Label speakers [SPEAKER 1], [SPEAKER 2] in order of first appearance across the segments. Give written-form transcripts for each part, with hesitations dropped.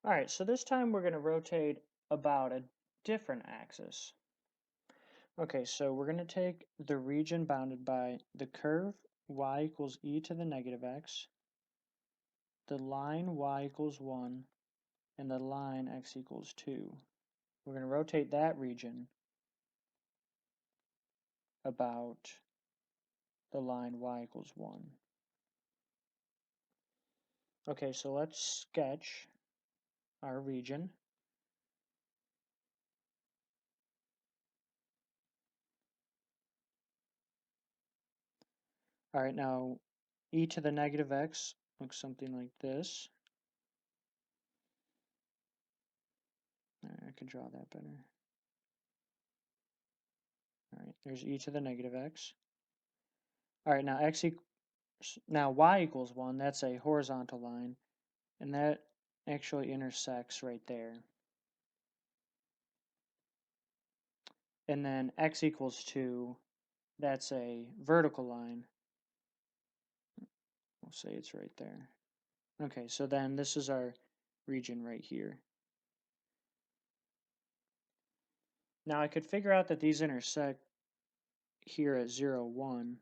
[SPEAKER 1] All right, so this time we're going to rotate about a different axis. Okay, so we're going to take the region bounded by the curve y equals e to the negative x, the line y equals 1, and the line x equals 2. We're going to rotate that region about the line y equals 1. Okay, so let's sketch our region. All right, now e to the negative x looks something like this. All right, I could draw that better. All right, there's e to the negative x. All right, now y equals 1, that's a horizontal line, and that actually intersects right there. And then x equals 2, that's a vertical line. We'll say it's right there. Okay, so then this is our region right here. Now I could figure out that these intersect here at 0, 1.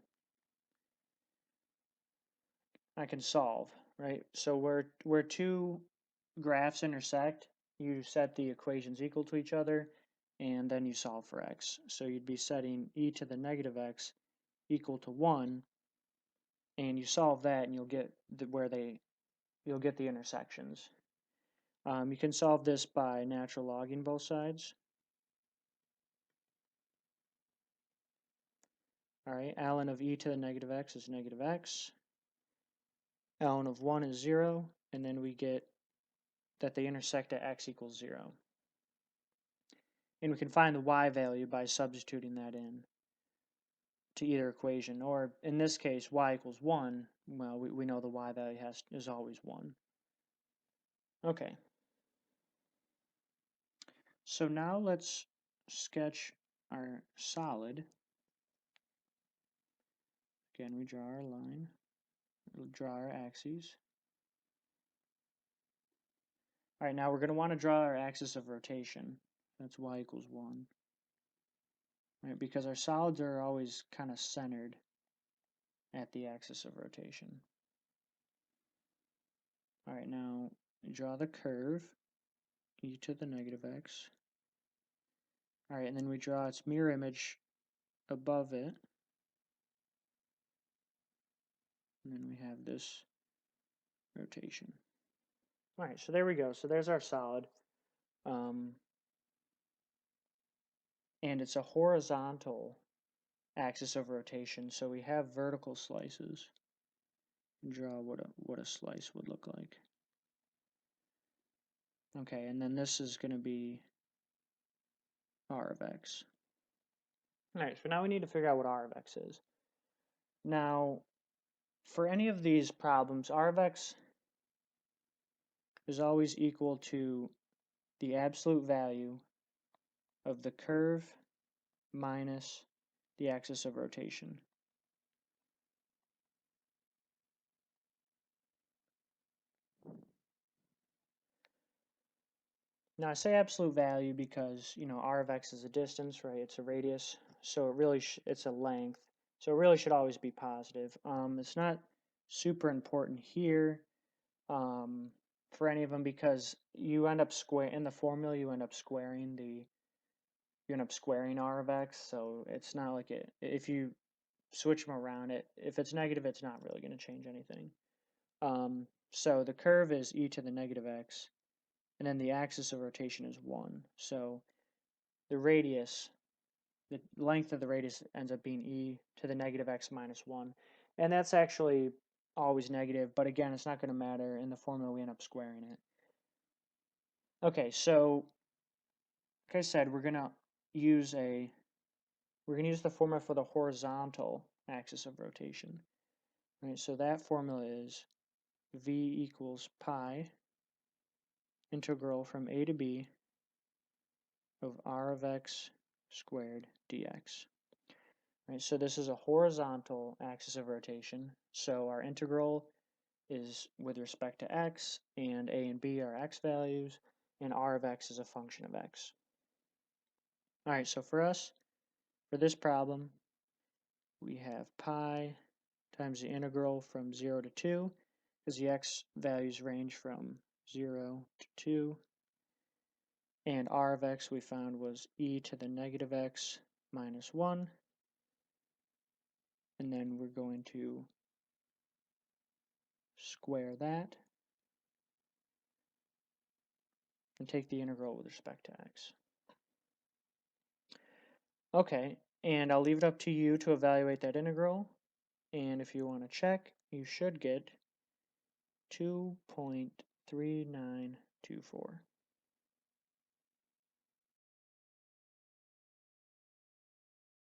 [SPEAKER 1] I can solve, right? So where two graphs intersect, you set the equations equal to each other, and then you solve for x. So you'd be setting e to the negative x equal to 1, and you solve that, and you'll get you'll get the intersections. You can solve this by natural logging both sides. All right, ln of e to the negative x is negative x. Ln of 1 is 0, and then we get that they intersect at x equals 0. And we can find the y value by substituting that in to either equation, or in this case, y equals 1. Well, we know the y value is always 1. Okay. So now let's sketch our solid. Again, we draw our line, we'll draw our axes. All right, now we're going to want to draw our axis of rotation. That's y equals 1. Right, because our solids are always kind of centered at the axis of rotation. All right, now draw the curve, e to the negative x. All right, and then we draw its mirror image above it. And then we have this rotation. All right, so there we go. So there's our solid. And it's a horizontal axis of rotation, so we have vertical slices. Draw what a slice would look like. Okay, and then this is going to be r of x. All right, so now we need to figure out what r of x is. Now, for any of these problems, r of x is always equal to the absolute value of the curve minus the axis of rotation. Now I say absolute value because, r of x is a distance, right? It's a radius, so it's a length, so it really should always be positive. It's not super important here for any of them because you end up in the formula you end up squaring r of x, so it's not like if you switch them around, if it's negative, it's not really going to change anything. So the curve is e to the negative x, and then the axis of rotation is 1. So the length of the radius ends up being e to the negative x minus 1. And that's actually always negative, but again, it's not going to matter. In the formula, we end up squaring it. Okay, so like I said, we're going to use the formula for the horizontal axis of rotation. Right, so that formula is v equals pi integral from a to b of r of x squared dx. Right, so this is a horizontal axis of rotation. So our integral is with respect to x, and a and b are x values, and r of x is a function of x. All right, so for this problem, we have pi times the integral from 0 to 2, because the x values range from 0 to 2. And r of x we found was e to the negative x minus 1. And then we're going to square that and take the integral with respect to x. Okay, and I'll leave it up to you to evaluate that integral. And if you want to check, you should get 2.3924.